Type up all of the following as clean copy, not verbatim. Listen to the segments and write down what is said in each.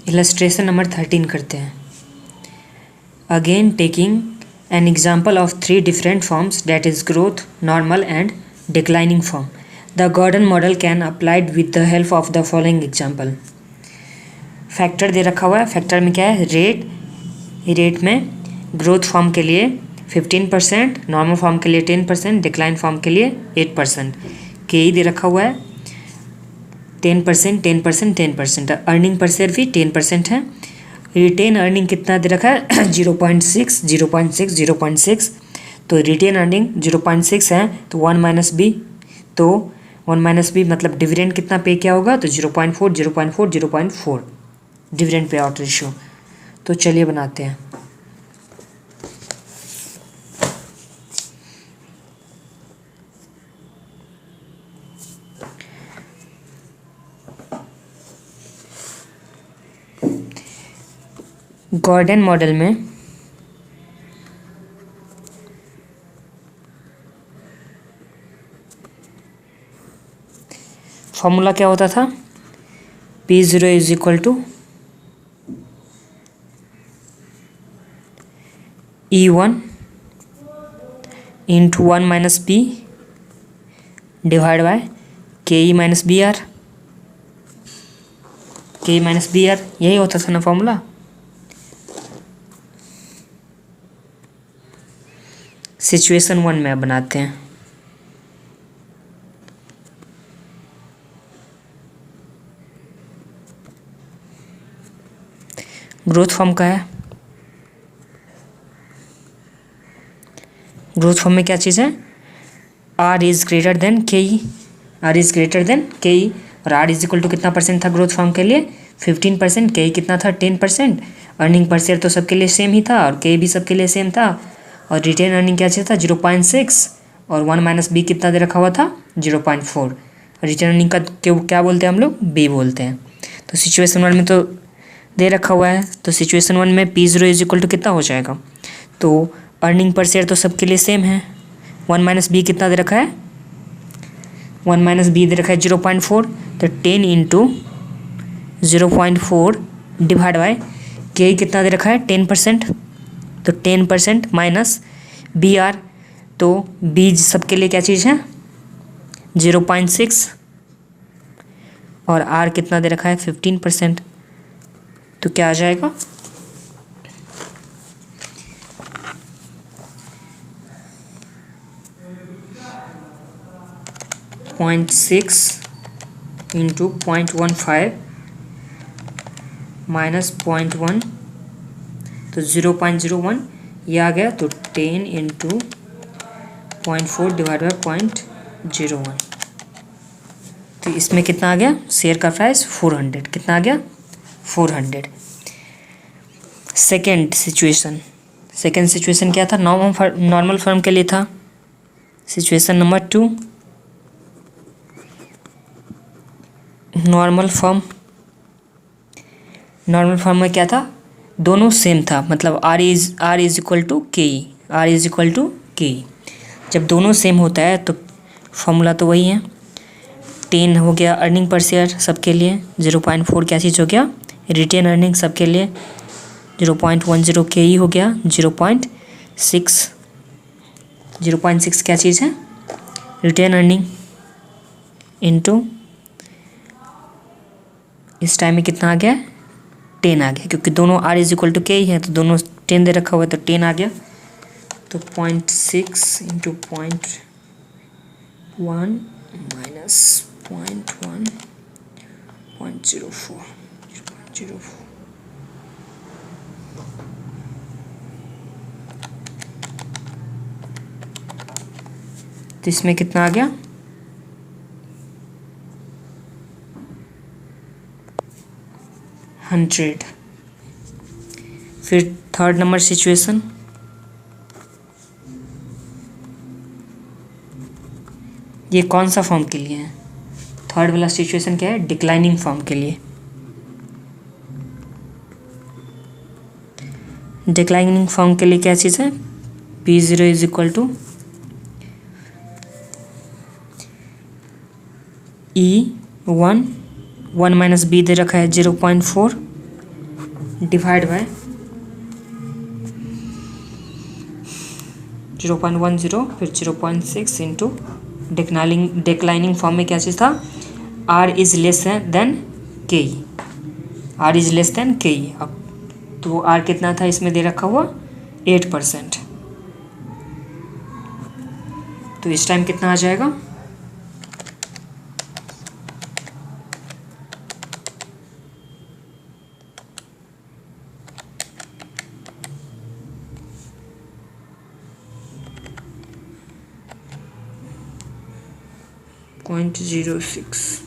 Illustration number 13 करते हैं। Again taking an example of 3 different forms that is growth, normal and declining form. The Gordon model can applied with the help of the following example. Factor दे रखा हुआ है। Factor में क्या है? Rate में ग्रोथ फॉर्म के लिए 15%, नॉर्मल फॉर्म के लिए 10%, डिक्लाइन फॉर्म के लिए 8%। के दे रखा हुआ है 10%, 10%, 10%। अर्निंग पर शेयर भी 10% है। रिटेन अर्निंग कितना दे रखा है? 0.6, 0.6, 0.6। तो रिटेन अर्निंग 0.6 है तो 1 माइनस बी, तो 1 माइनस बी मतलब डिविडेंड कितना पे किया होगा? तो 0.4, 0.4, 0.4 डिविडेंड पे आउट रेशियो। तो चलिए बनाते हैं। गॉर्डन मॉडल में फॉर्मूला क्या होता था? P0 is equal to E1 into 1 minus B divide by K minus B R. K minus B R यही होता था ना फॉर्मूला। सिचुएशन 1 में बनाते हैं। ग्रोथ फॉर्म का है। ग्रोथ फॉर्म में क्या चीज़ है? आर इज ग्रेटर देन के ई। आर इज ग्रेटर देन के ई। और आर इज इक्वल टू कितना परसेंट था ग्रोथ फॉर्म के लिए? 15%। के ई कितना था? 10%। अर्निंग पर शेयर तो सबके लिए सेम ही था और के भी सबके लिए सेम था। और रिटेन अर्निंग क्या चाहिए था? 0.6। और 1 माइनस बी कितना दे रखा हुआ था? 0.4। रिटेन अर्निंग का क्या बोलते हैं हम लोग? बी बोलते हैं। तो सिचुएशन 1 में तो दे रखा हुआ है, तो सिचुएशन 1 में P0 इज इक्वल टू कितना हो जाएगा? तो अर्निंग पर शेयर तो सबके लिए सेम है। 1 माइनस बी कितना दे रखा है? 1 माइनस बी दे रखा है 0.4। तो 10 इंटू 0.4 डिवाइड बाय के कितना दे रखा है? 10%। तो 10% माइनस बी आर, तो बी सबके लिए क्या चीज़ है? 0.6। और आर कितना दे रखा है? 15%। तो क्या आ जाएगा? .6 इंटू 0.15 माइनस 0.1, तो 0.01 ये आ गया। तो 10 इंटू 0.4 डिवाइड बाई 0.01। तो इसमें कितना आ गया? शेयर का प्राइस 400। कितना आ गया? 400। सेकेंड सिचुएशन क्या था? नॉर्मल फर्म के लिए था। सिचुएशन नंबर 2, नॉर्मल फॉर्म में क्या था? दोनों सेम था, मतलब आर इज इक्वल टू के ई। आर इज इक्वल टू के ई। जब दोनों सेम होता है तो फॉर्मूला तो वही है। 10 हो गया अर्निंग पर शेयर सबके लिए। 0.4 क्या चीज़ हो गया? रिटेन अर्निंग सबके लिए। 0.10 के ई हो गया। 0.6 क्या चीज़ है? रिटेन अर्निंग इंटू इस टाइम में कितना आ गया? 10 आ गया, क्योंकि दोनों आर इज इक्वल टू के ही है तो दोनों 10 दे रखा हुआ है तो 10 आ गया। तो 0.6 इंटू 0.1 माइनस 0.1 0.04 0.04। तो इसमें कितना आ गया? 100। फिर थर्ड नंबर सिचुएशन, ये कौन सा फॉर्म के लिए है? थर्ड वाला सिचुएशन क्या है? डिक्लाइनिंग फॉर्म के लिए। डिक्लाइनिंग फॉर्म के लिए क्या चीज़ है? P0 is equal to E1 1 minus B दे रखा है 0.4 डिवाइड बाय 0.10 फिर 0.6 इंटू डिक्लाइनिंग फॉर्म में क्या चीज़ था, आर इज़ लेस देन के ई, आर इज़ लेस देन के ई। अब तो आर कितना था इसमें दे रखा हुआ 8%, तो इस टाइम कितना आ जाएगा, .06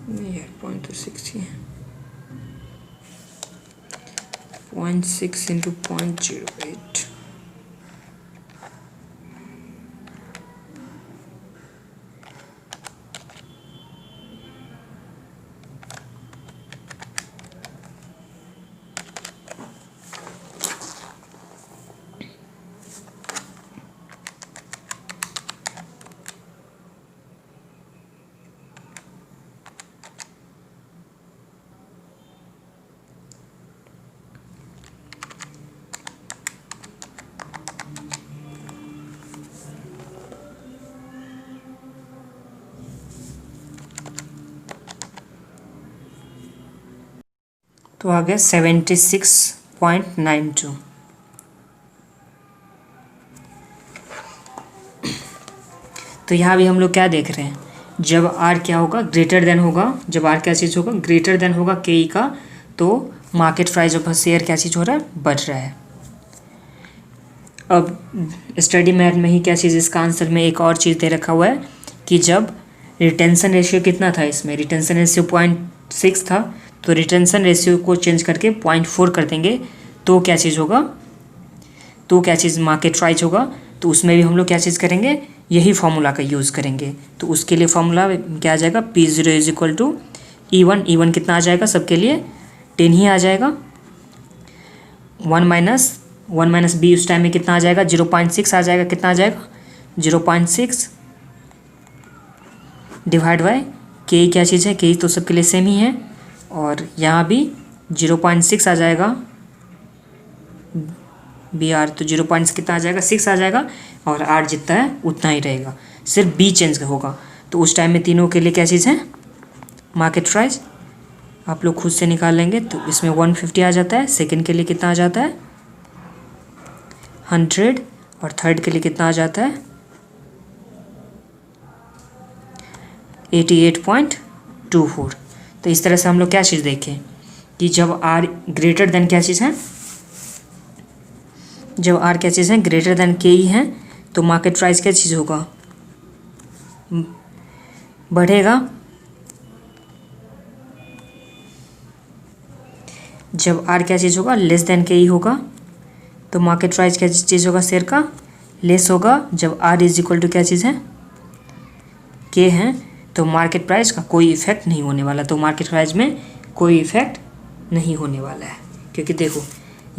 नहीं है, 0.6 ही है, 0.6 इंटू 0.08, तो आ गया 76.92। तो यहाँ भी हम लोग क्या देख रहे हैं, जब आर क्या होगा ग्रेटर देन होगा, जब आर क्या चीज़ होगा ग्रेटर देन होगा के ई का, तो मार्केट प्राइस ऑफ शेयर क्या चीज़ हो रहा है, बढ़ रहा है। अब स्टडी मैथ में ही क्या चीज़, इसका आंसर में एक और चीज़ दे रखा हुआ है कि जब रिटेंशन रेशियो कितना था, इसमें रिटेंशन रेशियो 0.6 था, तो रिटेंशन रेशियो को चेंज करके 0.4 कर देंगे तो क्या चीज़ होगा, तो क्या चीज़ मार्केट प्राइस होगा। तो उसमें भी हम लोग क्या चीज़ करेंगे, यही फार्मूला का यूज़ करेंगे। तो उसके लिए फार्मूला क्या आ जाएगा, P0 is equal to E1, E1 कितना आ जाएगा सबके लिए 10 ही आ जाएगा, 1 माइनस B उस टाइम में कितना आ जाएगा 0.6 आ जाएगा, कितना आ जाएगा 0.6 डिवाइड बाय के क्या चीज़ है, के तो सबके लिए सेम ही है, और यहाँ भी 0.6 आ जाएगा बी आर, तो 0.6 कितना आ जाएगा 6 आ जाएगा, और आर जितना है उतना ही रहेगा, सिर्फ बी चेंज होगा। तो उस टाइम में तीनों के लिए क्या चीज़ है, मार्केट प्राइस आप लोग खुद से निकाल लेंगे। तो इसमें 150 आ जाता है, सेकंड के लिए कितना आ जाता है 100, और थर्ड के लिए कितना आ जाता है 88.24। तो इस तरह से हम लोग क्या चीज़ देखें कि जब आर ग्रेटर देन क्या चीज़ है, जब आर क्या चीज़ है ग्रेटर देन के ई है, तो मार्केट प्राइस क्या चीज़ होगा, बढ़ेगा। जब आर क्या चीज़ होगा लेस देन के ई होगा, तो मार्केट प्राइस क्या चीज़ होगा, शेयर का लेस होगा। जब आर इज इक्वल टू क्या चीज़ है के है, तो मार्केट प्राइस का कोई इफेक्ट नहीं होने वाला, तो मार्केट प्राइस में कोई इफेक्ट नहीं होने वाला है, क्योंकि देखो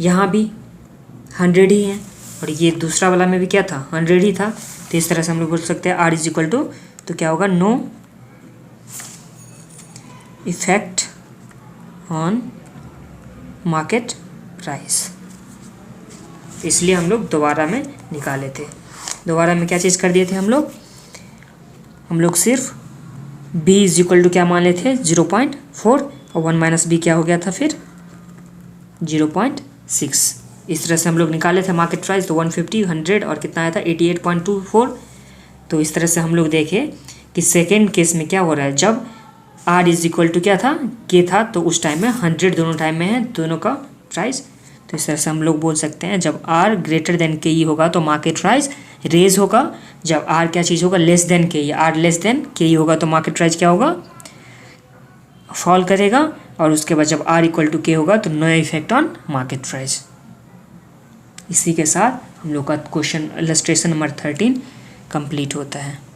यहाँ भी 100 ही है, और ये दूसरा वाला में भी क्या था 100 ही था। तो इस तरह से हम लोग बोल सकते हैं आर इज इक्वल टू, तो क्या होगा no effect on market price. इसलिए हम लोग दोबारा में निकाले थे, दोबारा में क्या चीज़ कर दिए थे हम लोग सिर्फ b इज इक्वल टू क्या मान लेते थे 0.4, और 1 माइनस बी क्या हो गया था फिर 0.6। इस तरह से हम लोग निकाले थे मार्केट प्राइस। तो 150, 100 और कितना आया था 88.24। तो इस तरह से हम लोग देखे कि सेकेंड केस में क्या हो रहा है, जब r इज इक्वल टू क्या था के था, तो उस टाइम में 100 दोनों टाइम में है दोनों का प्राइस। तो इस तरह से हम लोग बोल सकते हैं जब r ग्रेटर देन के ई होगा तो मार्केट प्राइस रेज होगा, जब r क्या चीज़ होगा लेस देन के ई, r लेस देन के ई होगा तो मार्केट प्राइस क्या होगा फॉल करेगा, और उसके बाद जब r इक्वल टू के होगा तो no effect on market price. इसी के साथ हम लोग का क्वेश्चन इलस्ट्रेशन नंबर 13 कंप्लीट होता है।